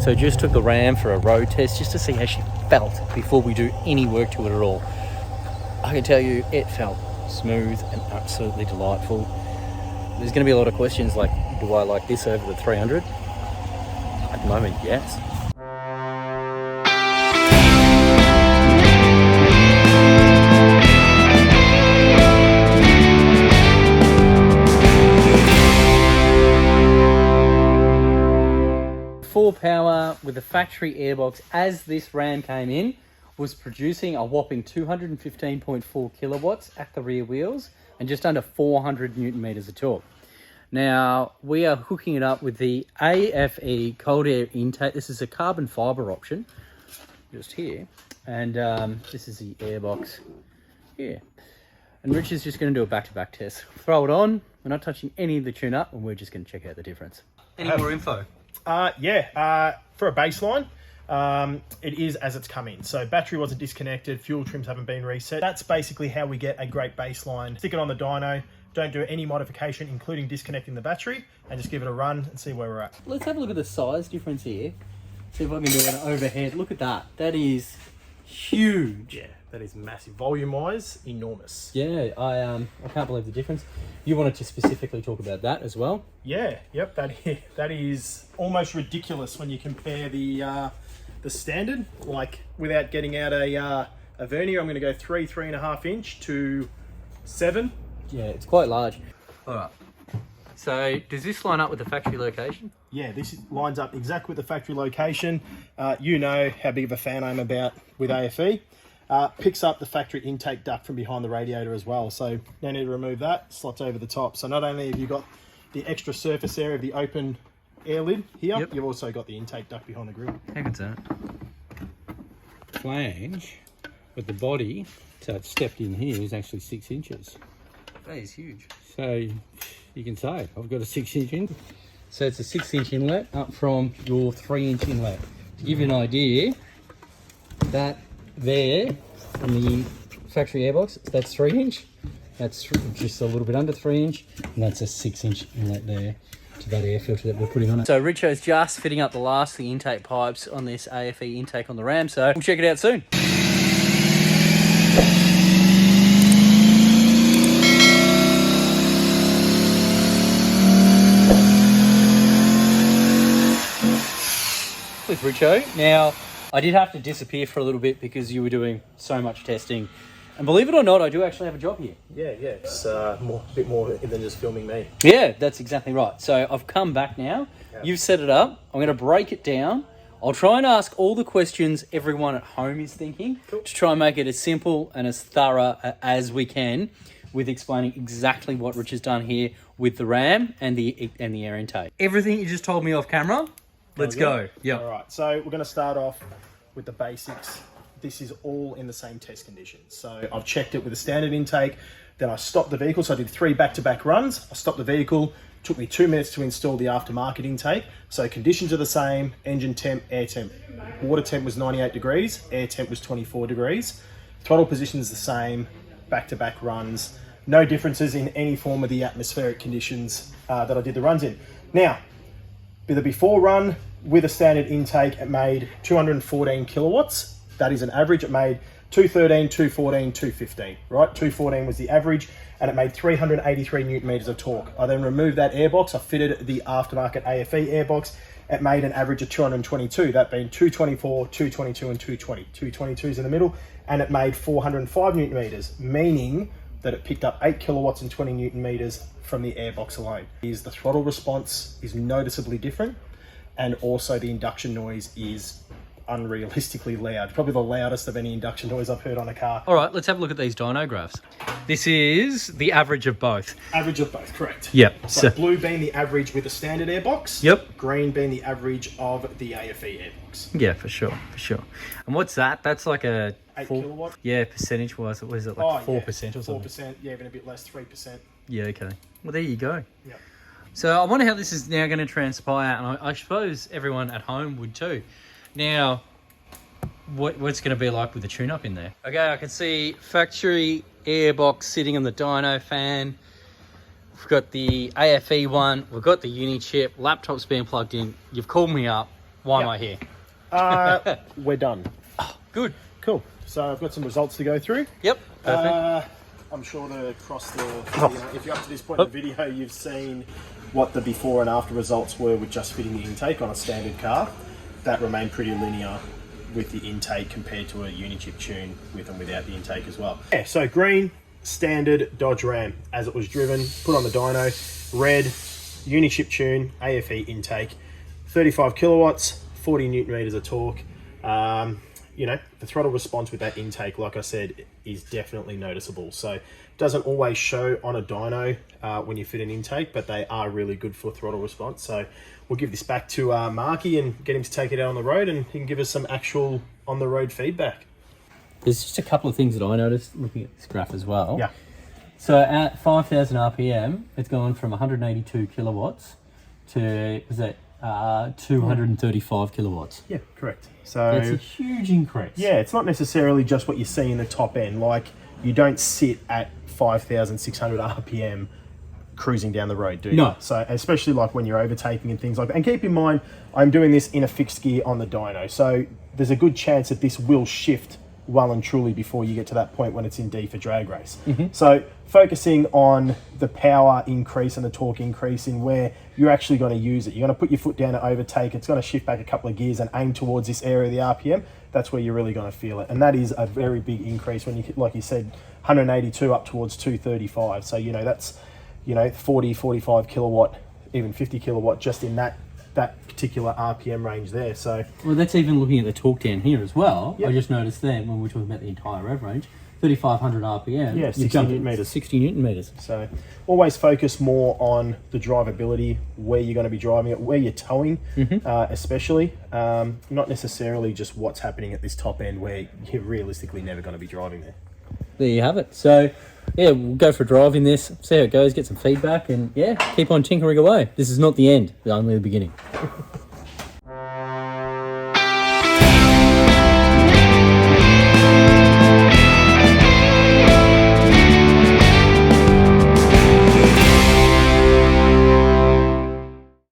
So just took the Ram for a road test just to see how she felt before we do any work to it at all. I can tell you it felt smooth and absolutely delightful. There's going to be a lot of questions like, do I like this over the 300? At the moment, yes. Full power with the factory airbox as this Ram came in was producing a whopping 215.4 kilowatts at the rear wheels and just under 400 newton meters of torque. Now we are hooking it up with the AFE cold air intake. This is a carbon fiber option just here, and this is the airbox here. And Rich is just going to do a back-to-back test. Throw it on. We're not touching any of the tune-up, and we're just going to check out the difference. Any more info? For a baseline, it is as it's come in. So battery wasn't disconnected, fuel trims haven't been reset. That's basically how we get a great baseline. Stick it on the dyno, don't do any modification, including disconnecting the battery, and just give it a run and see where we're at. Let's have a look at the size difference here. See if I can do an overhead. Look at that. That is huge. Yeah, that is massive. Volume-wise, enormous. Yeah, I can't believe the difference. You wanted to specifically talk about that as well? Yeah, yep, that is almost ridiculous when you compare the standard. Like, without getting out a vernier, I'm going to go 3.5 inch to 7. Yeah, it's quite large. All right. So, does this line up with the factory location? Yeah, this lines up exactly with the factory location. You know how big of a fan I'm about with AFE. Picks up the factory intake duct from behind the radiator as well. So no need to remove that, slots over the top. So not only have you got the extra surface area of the open air lid here, you've also got the intake duct behind the grill. How good's that? Flange with the body, so it's stepped in here, is actually 6 inches. That is huge. So you can say, I've got a 6 inch in. So it's a 6 inch inlet up from your 3 inch inlet. To give you an idea, that there on the factory airbox, that's 3 inch. That's just a little bit under 3 inch, and that's a 6 inch inlet there to that air filter that we're putting on it. So Richo's just fitting up the last of the intake pipes on this AFE intake on the Ram, so we'll check it out soon. With Richo. Now, I did have to disappear for a little bit because you were doing so much testing. And believe it or not, I do actually have a job here. Yeah, it's a bit more than just filming me. Yeah, that's exactly right. So I've come back now. Yeah. You've set it up. I'm going to break it down. I'll try and ask all the questions everyone at home is thinking to try and make it as simple and as thorough as we can with explaining exactly what Rich has done here with the Ram and the air intake. Everything you just told me off camera, let's go. Yeah. All right, so we're going to start off with the basics. This is all in the same test conditions. So I've checked it with a standard intake, then I stopped the vehicle. So I did 3 back-to-back runs. I stopped the vehicle, took me 2 minutes to install the aftermarket intake. So conditions are the same, engine temp, air temp. Water temp was 98 degrees, air temp was 24 degrees. Throttle position is the same, back-to-back runs. No differences in any form of the atmospheric conditions that I did the runs in. Now, with the before run, with a standard intake, it made 214 kilowatts. That is an average. It made 213, 214, 215, right? 214 was the average, and it made 383 newton meters of torque. I then removed that airbox. I fitted the aftermarket AFE airbox. It made an average of 222, that being 224, 222, and 220. 222 is in the middle, and it made 405 newton meters, meaning that it picked up 8 kilowatts and 20 newton meters from the airbox alone. The throttle response is noticeably different, and also the induction noise is unrealistically loud. Probably the loudest of any induction noise I've heard on a car. All right, let's have a look at these dyno graphs. This is the average of both. Average of both, correct. Yep. So blue being the average with a standard airbox. Yep. Green being the average of the AFE airbox. Yeah, for sure. And what's that? That's like a 8 kilowatt. Yeah, percentage-wise, what is it, like 4% or something? 4%, yeah, even a bit less, 3%. Yeah, okay. Well, there you go. Yeah. So I wonder how this is now going to transpire, and I suppose everyone at home would too. Now, what's going to be like with the tune-up in there? Okay, I can see factory airbox sitting on the dyno fan. We've got the AFE one. We've got the Unichip. Laptop's being plugged in. You've called me up. Why am I here? We're done. Good. Cool. So I've got some results to go through. Yep. Perfect. I'm sure that across the, if you're up to this point in the video, you've seen what the before and after results were with just fitting the intake on a standard car. That remained pretty linear with the intake compared to a Unichip tune with and without the intake as well. Yeah, so green, standard Dodge Ram as it was driven, put on the dyno. Red, Unichip tune, AFE intake, 35 kilowatts, 40 newton meters of torque. You know, the throttle response with that intake, like I said, is definitely noticeable. So it doesn't always show on a dyno when you fit an intake, but they are really good for throttle response. So we'll give this back to Marky and get him to take it out on the road, and he can give us some actual on the road feedback. There's just a couple of things that I noticed looking at this graph as well. Yeah. So at 5,000 RPM, it's gone from 182 kilowatts to, was that 235 kilowatts? Yeah, correct. So that's a huge increase. Yeah, it's not necessarily just what you see in the top end. Like, you don't sit at 5,600 RPM cruising down the road, do you? No. So especially like when you're overtaking and things like that. And keep in mind, I'm doing this in a fixed gear on the dyno. So there's a good chance that this will shift well and truly before you get to that point when it's in D for drag race. So focusing on the power increase and the torque increase in where you're actually going to use it. You're going to put your foot down to overtake. It's going to shift back a couple of gears and aim towards this area of the RPM. That's where you're really going to feel it. And that is a very big increase when you, like you said, 182 up towards 235. So, you know, that's, you know, 40, 45 kilowatt, even 50 kilowatt just in that particular RPM range there. So, well, that's even looking at the torque down here as well. Yep. I just noticed then when we were talking about the entire rev range, 3,500 RPM. Yeah, 60 newton meters. 60 newton meters. So always focus more on the drivability, where you're going to be driving it, where you're towing, especially. Not necessarily just what's happening at this top end where you're realistically never going to be driving there. There you have it. So, yeah, we'll go for a drive in this, see how it goes, get some feedback, and yeah, keep on tinkering away. This is not the end, it's only the beginning.